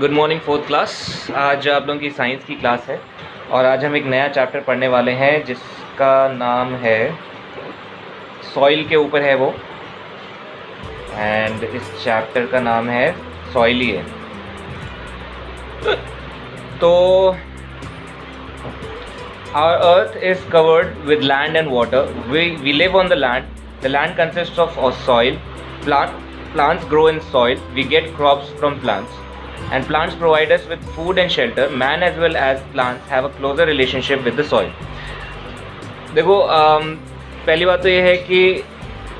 Good morning fourth class. आज आप लोगों की साइंस की क्लास है और आज हम एक नया चैप्टर पढ़ने वाले हैं जिसका नाम है सॉइल के ऊपर है वो, एंड इस चैप्टर का नाम है सॉइल ही है। तो our earth is covered with land and water. We live on the land. The land consists of soil. Plants grow in soil. We get crops from plants. And plants provide us with food and shelter. Man as well as plants have a closer relationship with the soil. देखो पहली बात तो ये है कि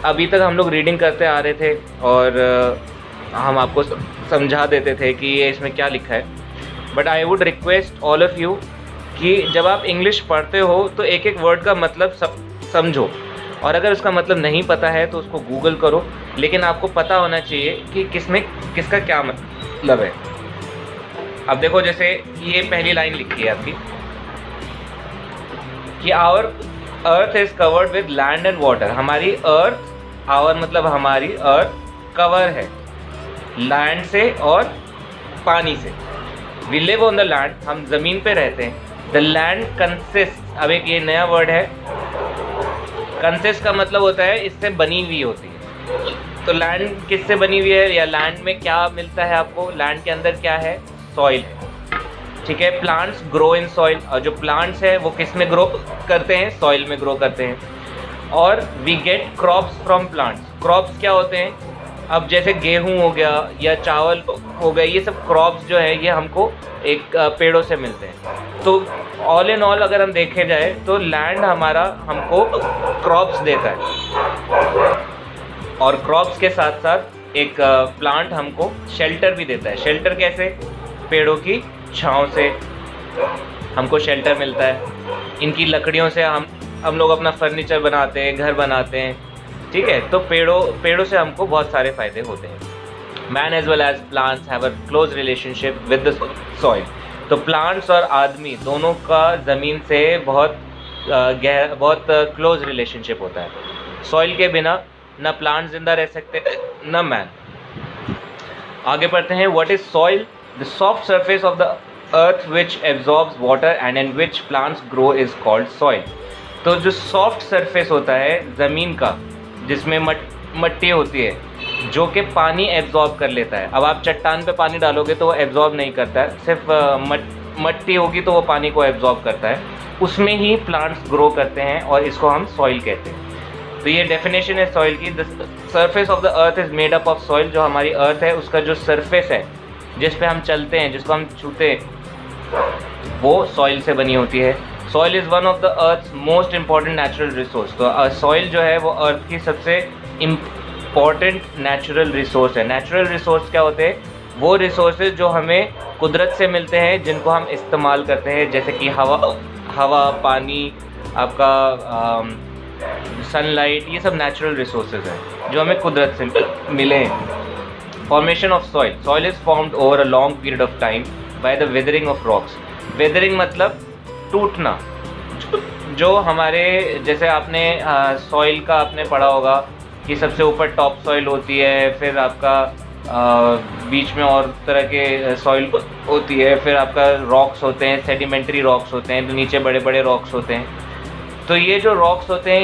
अभी तक हम लोग रीडिंग करते आ रहे थे और हम आपको समझा देते थे कि ये इसमें क्या लिखा है, but I would request all of you कि जब आप इंग्लिश पढ़ते हो तो एक एक वर्ड का मतलब समझो, और अगर उसका मतलब नहीं पता है तो उसको गूगल करो, लेकिन आपको पता होना चाहिए कि किसमें किसका क्या मतलब है। अब देखो, जैसे ये पहली लाइन लिखी है आपकी कि our earth is covered with land and water. हमारी अर्थ, आवर मतलब हमारी अर्थ कवर है लैंड से और पानी से। We live on the land, हम ज़मीन पे रहते हैं। द लैंड कंसिस्ट, अब एक ये नया वर्ड है, कंसिस्ट का मतलब होता है इससे बनी हुई होती है। तो लैंड किससे बनी हुई है या लैंड में क्या मिलता है आपको? लैंड के अंदर क्या है? सॉइल है, ठीक है। प्लांट्स ग्रो इन सॉइल, और जो प्लांट्स है वो किस में ग्रो करते हैं? सॉइल में ग्रो करते हैं। और we get crops from plants. Crops क्या होते हैं? अब जैसे गेहूं हो गया या चावल हो गया, ये सब क्रॉप्स जो है ये हमको एक पेड़ों से मिलते हैं। तो ऑल इन ऑल अगर हम देखे जाए तो लैंड हमारा हमको क्रॉप्स देता है, और क्रॉप्स के साथ साथ एक प्लांट हमको शेल्टर भी देता है। शेल्टर कैसे? पेड़ों की छांव से हमको शेल्टर मिलता है। इनकी लकड़ियों से हम लोग अपना फर्नीचर बनाते हैं, घर बनाते हैं, ठीक है। तो पेड़ों से हमको बहुत सारे फ़ायदे होते हैं। Man as well as plants have a close relationship with the soil. तो प्लांट्स और आदमी दोनों का ज़मीन से बहुत क्लोज रिलेशनशिप होता है। सॉइल के बिना न प्लांट जिंदा रह सकते न मैन। आगे पढ़ते हैं। What is soil? The soft surface of the earth which absorbs water and in which plants grow is called soil. तो जो सॉफ्ट सरफेस होता है ज़मीन का, जिसमें मिट्टी होती है जो कि पानी एब्जॉर्ब कर लेता है। अब आप चट्टान पे पानी डालोगे तो वो एब्जॉर्ब नहीं करता है, सिर्फ मिट्टी होगी तो वो पानी को एब्जॉर्ब करता है। उसमें ही प्लांट्स ग्रो करते हैं और इसको हम सॉइल कहते हैं। तो ये डेफिनेशन है सॉइल की। The surface of the earth is made up of soil. जो हमारी अर्थ है उसका जो सरफेस है, जिस पे हम चलते हैं, जिसको हम छूते हैं, वो सॉइल से बनी होती है। Soil is one of the earth most important natural resource. तो सॉइल जो है वो अर्थ की सबसे इम्पॉर्टेंट नेचुरल रिसोर्स है। नेचुरल रिसोर्स क्या होते हैं? वो रिसोर्सेज जो हमें कुदरत से मिलते हैं, जिनको हम इस्तेमाल करते हैं, जैसे कि हवा, पानी, आपका सनलाइट, ये सब नेचुरल रिसोर्सेज हैं जो हमें कुदरत से मिले हैं। Formation of soil. Soil is formed over a long period of time by the weathering of rocks. Weathering मतलब टूटना। जो हमारे, जैसे आपने सॉइल का आपने पढ़ा होगा कि सबसे ऊपर टॉप सॉइल होती है, फिर आपका बीच में और तरह के सॉइल होती है, फिर आपका रॉक्स होते हैं, सेडिमेंट्री रॉक्स होते हैं, तो नीचे बड़े बड़े रॉक्स होते हैं। तो ये जो रॉक्स होते हैं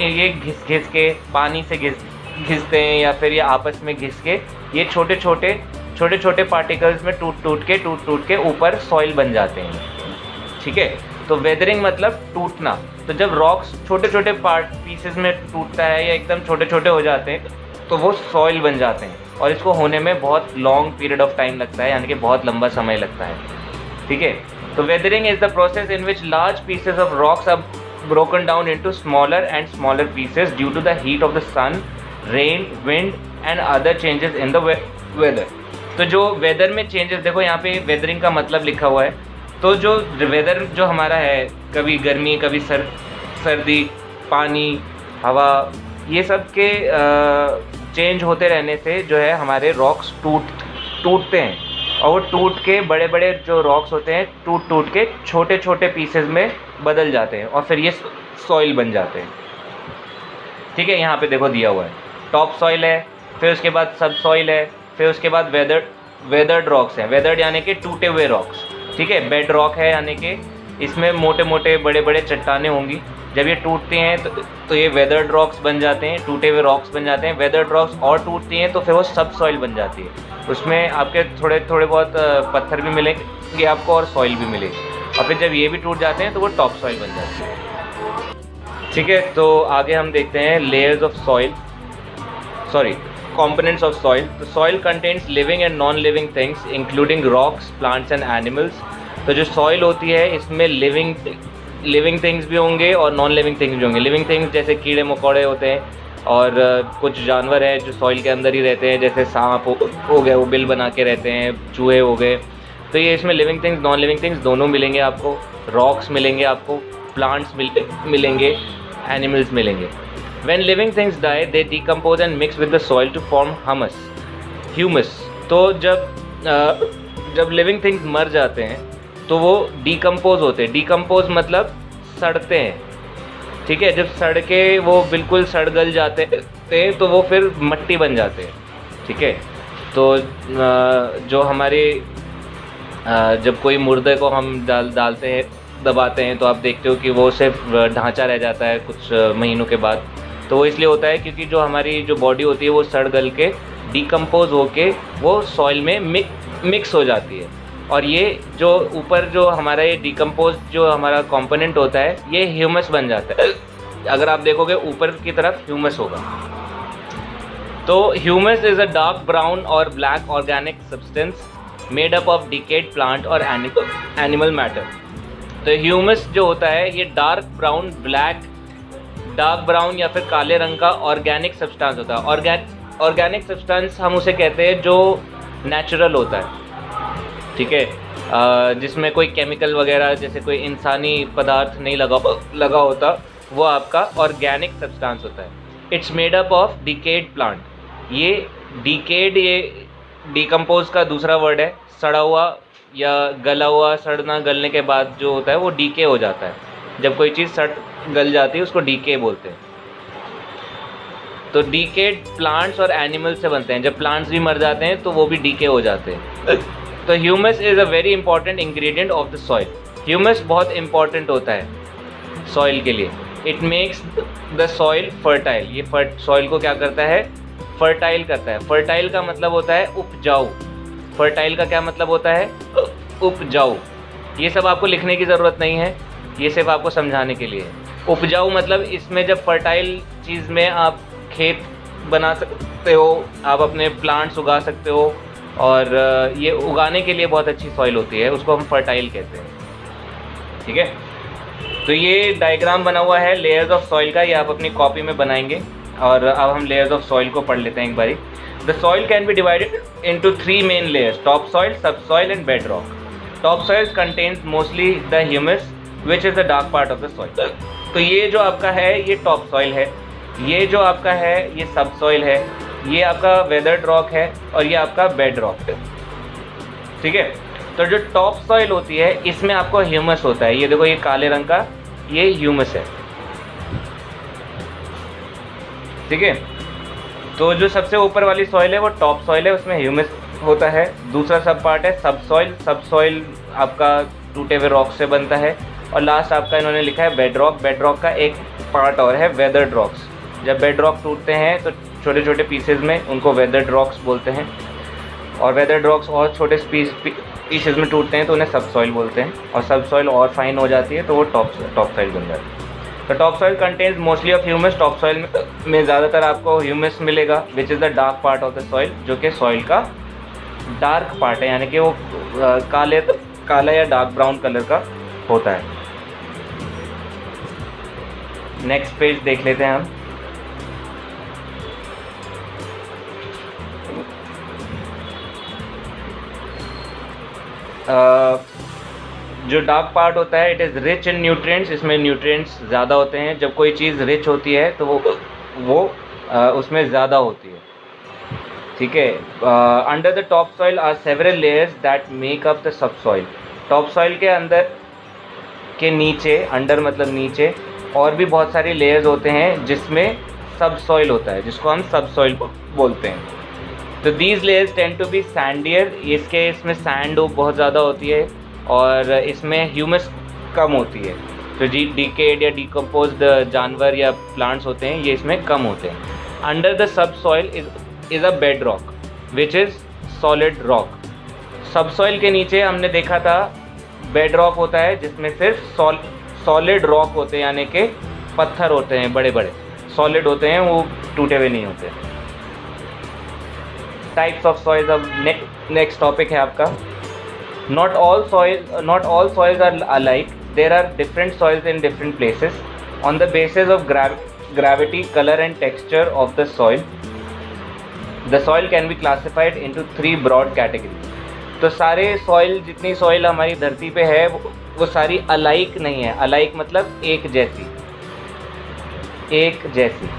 ये घिस के पानी से घिसते हैं, या फिर ये आपस में घिस के ये छोटे छोटे पार्टिकल्स में टूट के ऊपर सॉइल बन जाते हैं, ठीक है। तो वेदरिंग मतलब टूटना। तो जब रॉक्स छोटे छोटे पीसेस में टूटता है या एकदम छोटे छोटे हो जाते हैं तो वो सॉइल बन जाते हैं, और इसको होने में बहुत लॉन्ग पीरियड ऑफ टाइम लगता है, यानी कि बहुत लंबा समय लगता है, ठीक है। तो weathering is the process in which large pieces of rocks are broken down into smaller and smaller pieces due to the heat of the sun, rain, wind and other changes in the weather. तो जो weather में changes, देखो यहाँ पे weathering का मतलब लिखा हुआ है। तो जो वेदर जो हमारा है, कभी गर्मी, कभी सर्दी, पानी, हवा, ये सब के चेंज होते रहने से जो है हमारे रॉक्स टूटते हैं, और वो टूट के बड़े बड़े जो रॉक्स होते हैं टूट के छोटे छोटे पीसेस में बदल जाते हैं, और फिर ये सॉइल बन जाते हैं, ठीक है। यहाँ पे देखो दिया हुआ है टॉप सॉइल है, फिर उसके बाद सब सॉइल है, फिर उसके बाद वेदर्ड रॉक्स हैं, वेदर्ड यानी कि टूटे हुए रॉक्स, ठीक है। बेड रॉक है यानी कि इसमें मोटे मोटे बड़े बड़े चट्टानें होंगी, जब ये टूटती हैं तो ये वेदर्ड रॉक्स बन जाते हैं, टूटे हुए रॉक्स बन जाते हैं। वेदर्ड रॉक्स और टूटती हैं तो फिर वो सब सॉइल बन जाती है, उसमें आपके थोड़े थोड़े बहुत पत्थर भी मिलेंगे आपको और सॉइल भी मिलेगी, और फिर जब ये भी टूट जाते हैं तो वो टॉप सॉइल बन जाती है, ठीक है। तो आगे हम देखते हैं layers of soil, components of soil. The soil contains living and non-living things including rocks, plants and animals. तो जो soil होती है इसमें living things भी होंगे और non-living things भी होंगे। living things जैसे कीड़े मकोड़े होते हैं और कुछ जानवर हैं जो soil के अंदर ही रहते हैं, जैसे सांप हो गए, वो बिल बना के रहते हैं, चूहे हो गए। तो ये इसमें living things, non-living things दोनों मिलेंगे आपको, rocks मिलेंगे आपको, plants मिलेंगे, animals मिलेंगे। When living things die, they decompose and mix with the soil to form humus. तो जब living things मर जाते हैं तो वो decompose होते हैं। decompose मतलब सड़ते हैं, ठीक है। जब सड़ के वो बिल्कुल सड़ गल जाते हैं तो वो फिर मट्टी बन जाते हैं, ठीक है। तो जो हमारे जब कोई मुर्दे को हम डालते हैं, दबाते हैं, तो आप देखते हो कि वो सिर्फ ढांचा रह जाता है कुछ महीनों के बाद। तो वो इसलिए होता है क्योंकि जो हमारी जो बॉडी होती है वो सड़ गल के डिकम्पोज होके वो सॉइल में मिक्स हो जाती है। और ये जो ऊपर जो हमारा ये डिकम्पोज जो हमारा कंपोनेंट होता है ये ह्यूमस बन जाता है। अगर आप देखोगे ऊपर की तरफ ह्यूमस होगा। तो humus is a dark brown और black organic substance made up of decayed plant और एनिमल मैटर। तो ह्यूमस जो होता है ये डार्क ब्राउन या फिर काले रंग का ऑर्गेनिक सब्सटेंस होता है। ऑर्गेनिक सब्सटेंस हम उसे कहते हैं जो नेचुरल होता है, ठीक है, जिसमें कोई केमिकल वगैरह जैसे कोई इंसानी पदार्थ नहीं लगा होता, वो आपका ऑर्गेनिक सब्सटेंस होता है। It's made up of decayed plant. ये डिकेड ये डिकम्पोज का दूसरा वर्ड है। सड़ा हुआ या गला हुआ, सड़ना गलने के बाद जो होता है वो डीके हो जाता है। जब कोई चीज़ सड़ गल जाती है उसको डीके बोलते हैं। तो डीकेड प्लांट्स और एनिमल्स से बनते हैं। जब प्लांट्स भी मर जाते हैं तो वो भी डीके हो जाते हैं। तो humus is a very important ingredient of the soil. Humus बहुत इंपॉर्टेंट होता है सॉइल के लिए। It makes the soil fertile. ये सॉइल को क्या करता है? फर्टाइल करता है। फर्टाइल का मतलब होता है उपजाऊ। फर्टाइल का क्या मतलब होता है? उपजाऊ। ये सब आपको लिखने की ज़रूरत नहीं है, ये सिर्फ आपको समझाने के लिए। उपजाऊ मतलब इसमें जब फर्टाइल चीज़ में आप खेत बना सकते हो, आप अपने प्लांट्स उगा सकते हो, और ये उगाने के लिए बहुत अच्छी सॉइल होती है, उसको हम फर्टाइल कहते हैं, ठीक है। तो ये डायग्राम बना हुआ है लेयर्स ऑफ सॉइल का, ये आप अपनी कॉपी में बनाएंगे। और अब हम लेयर्स ऑफ सॉइल को पढ़ लेते हैं एक बारी। The soil can be divided into 3 main layers, topsoil, subsoil and bedrock. Topsoil contains mostly the humus which is the dark part of the soil. तो ये जो आपका है ये टॉप सॉइल है, ये जो आपका है ये सब सॉइल है, ये आपका वेदर्ड रॉक है, और ये आपका बेड रॉक है, ठीक है। तो जो टॉप सॉइल होती है इसमें आपको ह्यूमस होता है। ये देखो, ये काले रंग का ये ह्यूमस है, ठीक है। तो जो सबसे ऊपर वाली सॉइल है वो टॉप सॉइल है, उसमें ह्यूमस होता है। दूसरा सब पार्ट है सब सॉइल। सब सॉइल आपका टूटे हुए रॉक से बनता है। और लास्ट आपका इन्होंने लिखा है बेड रॉक। बेड रॉक का एक पार्ट और है वेदर्ड रॉक्स। जब बेड रॉक टूटते हैं तो छोटे छोटे पीसेज में, उनको वेदर्ड रॉक्स बोलते हैं। और वेदर्ड रॉक्स और छोटे पीसेज में टूटते हैं तो उन्हें सब सॉइल बोलते हैं। और सब सॉइल और फाइन हो जाती है तो वो टॉप सॉइल बन जाती है। तो top soil contains mostly of humus. Top soil में ज़्यादातर आपको ह्यूमस मिलेगा, विच is the dark part of the soil, जो कि सॉइल का डार्क पार्ट है, यानी कि वो काला या डार्क ब्राउन कलर का होता है। नेक्स्ट पेज देख लेते हैं हम। जो डार्क पार्ट होता है it is rich in nutrients. इसमें न्यूट्रिएंट्स ज़्यादा होते हैं। जब कोई चीज़ रिच होती है तो वो उसमें ज़्यादा होती है, ठीक है। Under the top soil are several layers that make up the sub soil. Top soil के अंदर के नीचे, अंडर मतलब नीचे, और भी बहुत सारे लेयर्स होते हैं जिसमें सब सॉइल होता है, जिसको हम सब सॉइल बोलते हैं। तो these layers tend to be sandier, इसमें सैंड बहुत ज़्यादा होती है और इसमें ह्यूमस कम होती है। तो डिकेड या डिकम्पोज्ड जानवर या प्लांट्स होते हैं, ये इसमें कम होते हैं। Under the sub soil is a bed rock which is solid rock. सब सॉइल के नीचे हमने देखा था बेड रॉक होता है, जिसमें सिर्फ सॉलिड रॉक होते हैं, यानी कि पत्थर होते हैं, बड़े बड़े सॉलिड होते हैं, वो टूटे हुए नहीं होते। टाइप्स ऑफ सॉइल्स, अब नेक्स्ट टॉपिक है आपका। Not all soils are alike, there are different soils in different places on the basis of gravity, color and texture of the soil. The soil can be classified into 3 broad categories. तो सारे soil, जितनी soil हमारी धरती पे है वो सारी alike नहीं है। अलाइक मतलब एक जैसी, एक जैसी।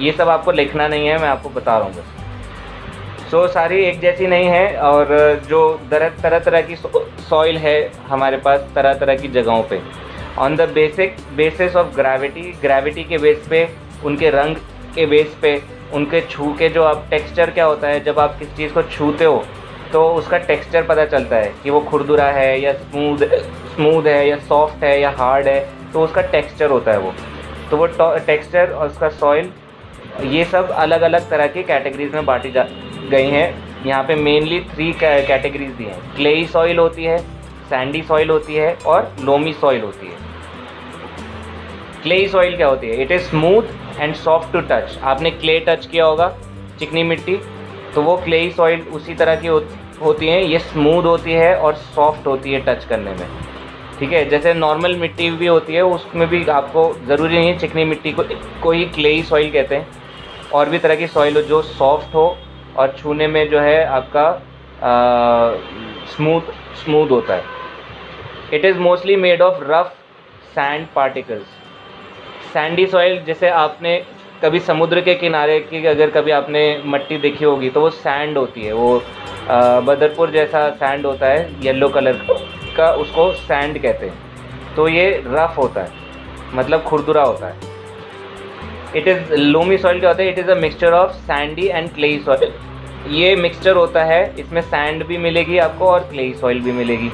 ये सब आपको लिखना नहीं है, मैं आपको बता रहा हूँ बस। सो सारी एक जैसी नहीं है, और जो तरह तरह की सॉइल है हमारे पास तरह तरह की जगहों पे, on the basis of gravity के बेस पे, उनके रंग के बेस पे, उनके छू के जो आप टेक्सचर क्या होता है, जब आप किसी चीज़ को छूते हो तो उसका टेक्सचर पता चलता है कि वो खुरदुरा है या स्मूथ है या सॉफ्ट है या हार्ड है, तो उसका टेक्सचर होता है वो। तो वो टेक्सचर और उसका सॉइल, ये सब अलग अलग तरह की कैटेगरीज में बांटी गई हैं। यहाँ पे मेनली 3 कैटेगरीज दी हैं। क्लेई सॉइल होती है, सैंडी सॉइल होती है और लोमी सॉइल होती है। क्लेई सॉइल क्या होती है? It is smooth and soft to touch. आपने क्ले टच किया होगा, चिकनी मिट्टी, तो वो क्लेई सॉइल उसी तरह की होती हैं। ये स्मूथ होती है और सॉफ्ट होती है टच करने में, ठीक है। जैसे नॉर्मल मिट्टी भी होती है, उसमें भी आपको ज़रूरी नहीं है चिकनी मिट्टी को ही क्लेई सॉइल कहते हैं। और भी तरह की सॉइल हो जो सॉफ्ट हो और छूने में जो है आपका स्मूथ होता है। It is mostly made of rough sand particles. Sandy soil, जैसे आपने कभी समुद्र के किनारे की अगर कभी आपने मिट्टी देखी होगी तो वो सैंड होती है, वो बदरपुर जैसा सैंड होता है, येलो कलर का, उसको सैंड कहते हैं। तो ये रफ होता है, मतलब खुरदुरा होता है। इट इज़ लोमी सॉइल क्या होता है? It is a mixture of Sandy and clayey soil. ये मिक्सचर होता है, इसमें सैंड भी मिलेगी आपको और क्लेई सॉइल भी मिलेगी।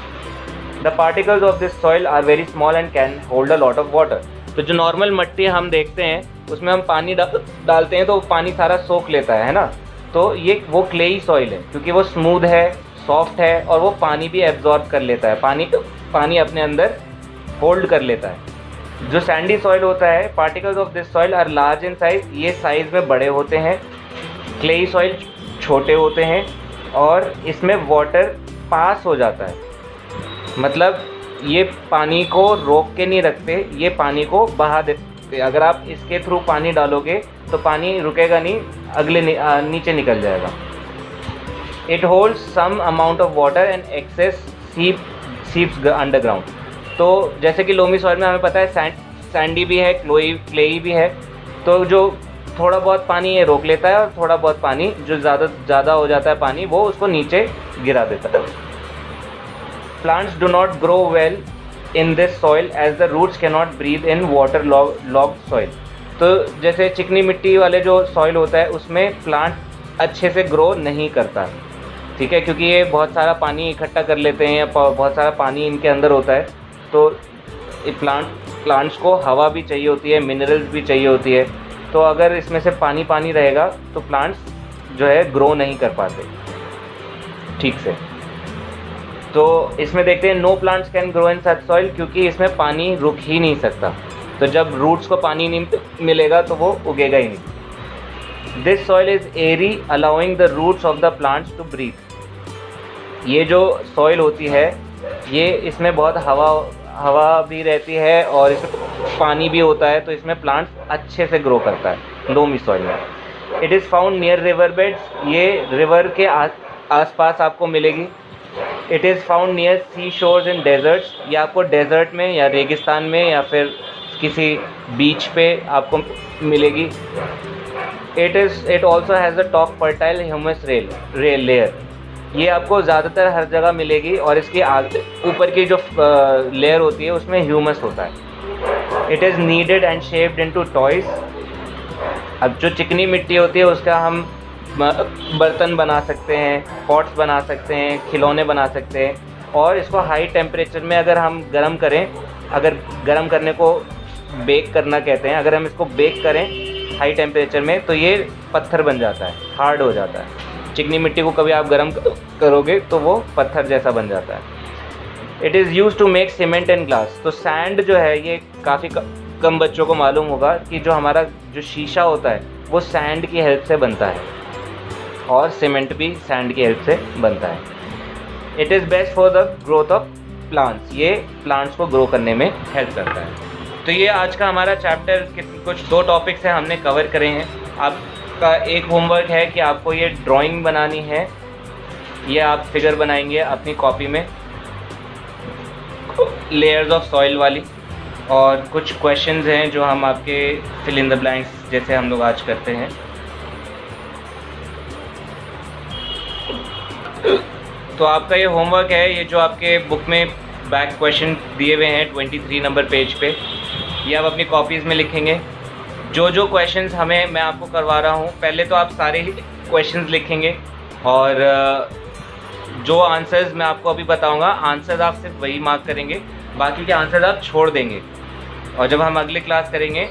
The particles of this soil are very small and can hold a lot of water. तो जो नॉर्मल मिट्टी हम देखते हैं उसमें हम पानी डालते हैं तो पानी सारा सोख लेता है ना, तो ये वो क्लेई सॉइल है, क्योंकि वो स्मूथ है, सॉफ्ट है और वो पानी भी एब्जॉर्ब कर लेता है, पानी अपने अंदर होल्ड कर लेता है। जो सैंडी सॉइल होता है, particles of this soil are large in size, ये साइज़ में बड़े होते हैं। क्लेई सॉइल छोटे होते हैं और इसमें वाटर पास हो जाता है, मतलब ये पानी को रोक के नहीं रखते, ये पानी को बहा देते। अगर आप इसके थ्रू पानी डालोगे तो पानी रुकेगा नहीं, अगले नीचे निकल जाएगा। It holds some amount of water and excess seeps underground. तो जैसे कि लोमी सॉइल में हमें पता है सैंडी भी है, क्लेई भी है, तो जो थोड़ा बहुत पानी ये रोक लेता है और थोड़ा बहुत पानी जो ज़्यादा हो जाता है पानी, वो उसको नीचे गिरा देता है। Plants do not grow well in this soil as the roots cannot breathe in water logged soil. तो जैसे चिकनी मिट्टी वाले जो सॉइल होता है उसमें प्लांट अच्छे से ग्रो नहीं करता, ठीक है, क्योंकि ये बहुत सारा पानी इकट्ठा कर लेते हैं, बहुत सारा पानी इनके अंदर होता है। तो प्लांट्स को हवा भी चाहिए होती है, मिनरल्स भी चाहिए होती है। तो अगर इसमें से पानी रहेगा तो प्लांट्स जो है ग्रो नहीं कर पाते ठीक से। तो इसमें देखते हैं know plants can grow in such soil, क्योंकि इसमें पानी रुक ही नहीं सकता। तो जब रूट्स को पानी नहीं मिलेगा तो वो उगेगा ही नहीं। This soil is airy allowing the roots of the plants to breathe. ये जो सॉइल होती है ये इसमें बहुत हवा भी रहती है और इसमें पानी भी होता है, तो इसमें प्लांट्स अच्छे से ग्रो करता है लोमी सॉइल में। It is found near river beds, ये रिवर के आसपास आपको मिलेगी। It is found near sea shores in deserts, या आपको डेजर्ट में या रेगिस्तान में या फिर किसी बीच पे आपको मिलेगी। It also has a top fertile humus layer, ये आपको ज़्यादातर हर जगह मिलेगी और इसके ऊपर की जो लेयर होती है उसमें ह्यूमस होता है। It is needed and shaped into toys. अब जो चिकनी मिट्टी होती है उसका हम बर्तन बना सकते हैं, पॉट्स बना सकते हैं, खिलौने बना सकते हैं। और इसको हाई टेम्परेचर में अगर हम गर्म करें, अगर गर्म करने को बेक करना कहते हैं, अगर हम इसको बेक करें हाई टेम्परेचर में तो ये पत्थर बन जाता है, हार्ड हो जाता है। चिकनी मिट्टी को कभी आप गर्म करोगे तो वो पत्थर जैसा बन जाता है। It is use to make cement and glass. तो सैंड जो है ये काफ़ी कम बच्चों को मालूम होगा कि जो हमारा जो शीशा होता है वो सैंड की हेल्प से बनता है, और सीमेंट भी सैंड की हेल्प से बनता है। It is best for the growth of plants. ये प्लांट्स को ग्रो करने में हेल्प करता है। तो ये आज का हमारा चैप्टर कुछ 2 टॉपिक्स हैं हमने कवर करे हैं। आपका एक होमवर्क है कि आपको ये ड्राइंग बनानी है, ये आप फिगर बनाएंगे अपनी कॉपी में लेयर्स ऑफ सॉइल वाली, और कुछ क्वेश्चंस हैं जो हम आपके फिल इन द ब्लैंक्स जैसे हम लोग आज करते हैं। तो आपका ये होमवर्क है, ये जो आपके बुक में बैक क्वेश्चन दिए हुए हैं 23 नंबर पेज पे, ये आप अपनी कॉपीज़ में लिखेंगे। जो जो क्वेश्चंस मैं आपको करवा रहा हूँ, पहले तो आप सारे ही क्वेश्चंस लिखेंगे, और जो आंसर्स मैं आपको अभी बताऊँगा, आंसर्स आप सिर्फ वही मार्क करेंगे, बाकी के आंसर्स आप छोड़ देंगे। और जब हम अगली क्लास करेंगे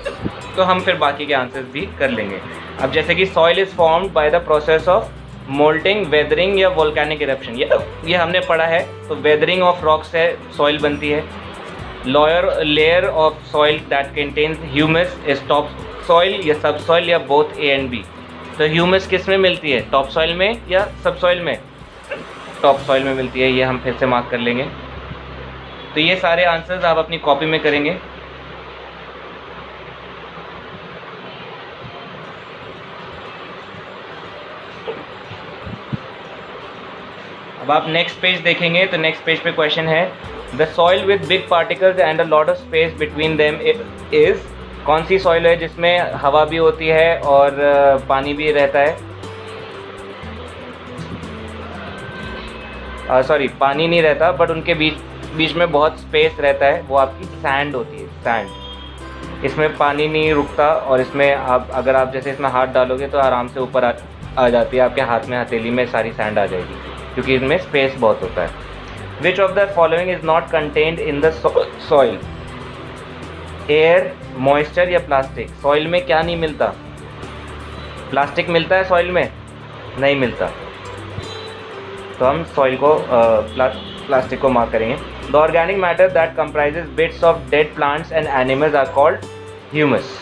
तो हम फिर बाकी के आंसर्स भी कर लेंगे। अब जैसे कि soil is formed by the process of moulting, weathering या वोल्केनिक इरप्शन, ये हमने पढ़ा है। तो वेदरिंग ऑफ रॉक्स से सॉइल बनती है। Layer of soil that contains humus is top soil या सब सॉइल या बोथ ए एंड बी। तो ह्यूमस किस में मिलती है, टॉप सॉइल में या सब सॉइल में? टॉप सॉइल में मिलती है। ये हम फिर से मार्क कर लेंगे। तो ये सारे आंसर्स आप अपनी कॉपी में करेंगे। अब आप नेक्स्ट पेज देखेंगे तो नेक्स्ट पेज पे क्वेश्चन है, the soil with big particles and a lot of space between them is. कौन सी सॉइल है जिसमें हवा भी होती है और पानी भी रहता है? सॉरी, पानी नहीं रहता, बट उनके बीच में बहुत स्पेस रहता है, वो आपकी सैंड होती है, सैंड। इसमें पानी नहीं रुकता, और इसमें अगर आप जैसे इसमें हाथ डालोगे तो आराम से ऊपर आ जाती है, आपके हाथ में, हथेली में सारी सैंड आ जाएगी, क्योंकि इनमें स्पेस बहुत होता है। Which of the following is not contained in the soil? Air, moisture या प्लास्टिक? सॉइल में क्या नहीं मिलता? प्लास्टिक मिलता है सॉइल में? नहीं मिलता। तो हम सॉइल को प्लास्टिक को मार्क करेंगे। The organic matter that comprises bits of dead plants and animals are called humus.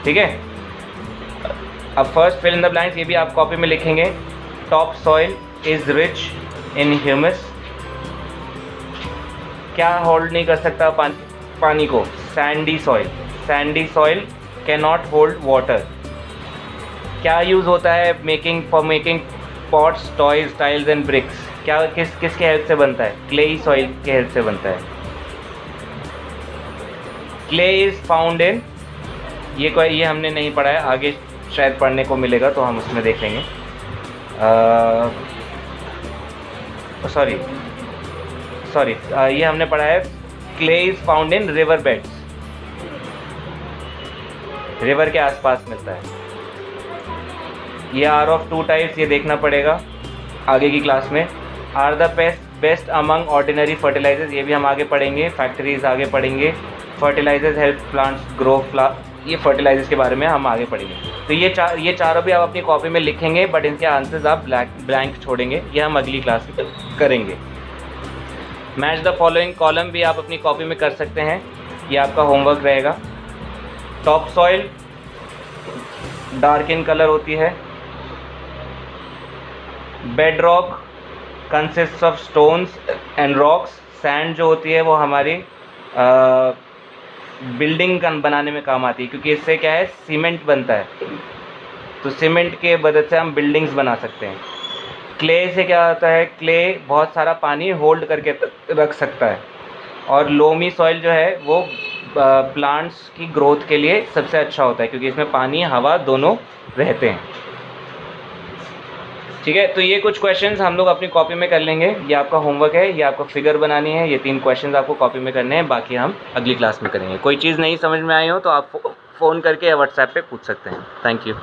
ठीक है। अब first fill in the blanks, ये भी आप कॉपी में लिखेंगे। Top soil is rich in humus. क्या होल्ड नहीं कर सकता पानी को? Sandy soil. Sandy soil can not hold water. क्या यूज़ होता है for making pots, toys, tiles and bricks? क्या किसके हेल्प से बनता है? क्लेई सॉइल के हेल्प से बनता है। क्ले इज फाउंड इन, ये हमने नहीं पढ़ा है, आगे शायद पढ़ने को मिलेगा तो हम उसमें देख लेंगे। सॉरी, ये हमने पढ़ा है, clay is found in river beds. River के आसपास मिलता है। ये आर ऑफ 2 टाइप्स, ये देखना पड़ेगा आगे की क्लास में। Are the best among ordinary fertilisers, ये भी हम आगे पढ़ेंगे, फैक्ट्रीज आगे पढ़ेंगे। फर्टिलाइजर्स हेल्प प्लांट्स ग्रो, ये फर्टिलाइजर्स के बारे में हम आगे पढ़ेंगे। तो ये चारों भी आप अपनी कॉपी में लिखेंगे, बट इनके आंसर्स आप ब्लैंक छोड़ेंगे, ये हम अगली क्लास में करेंगे। मैच द फॉलोइंग कॉलम भी आप अपनी कॉपी में कर सकते हैं, ये आपका होमवर्क रहेगा। Top soil dark in colour होती है। Bed rock consist of stones and rocks. Sand जो होती है वो हमारी बिल्डिंग बनाने में काम आती है, क्योंकि इससे क्या है, सीमेंट बनता है, तो सीमेंट के मदद से हम बिल्डिंग्स बना सकते हैं। क्ले से क्या होता है, क्ले बहुत सारा पानी होल्ड करके रख सकता है, और लोमी सॉइल जो है वो प्लांट्स की ग्रोथ के लिए सबसे अच्छा होता है, क्योंकि इसमें पानी हवा दोनों रहते हैं। ठीक है, तो ये कुछ क्वेश्चंस हम लोग अपनी कॉपी में कर लेंगे। ये आपका होमवर्क है, ये आपको फिगर बनानी है, ये 3 क्वेश्चंस आपको कॉपी में करने हैं, बाकी हम अगली क्लास में करेंगे। कोई चीज़ नहीं समझ में आई हो तो आप फ़ोन करके या व्हाट्सएप पे पूछ सकते हैं। Thank you.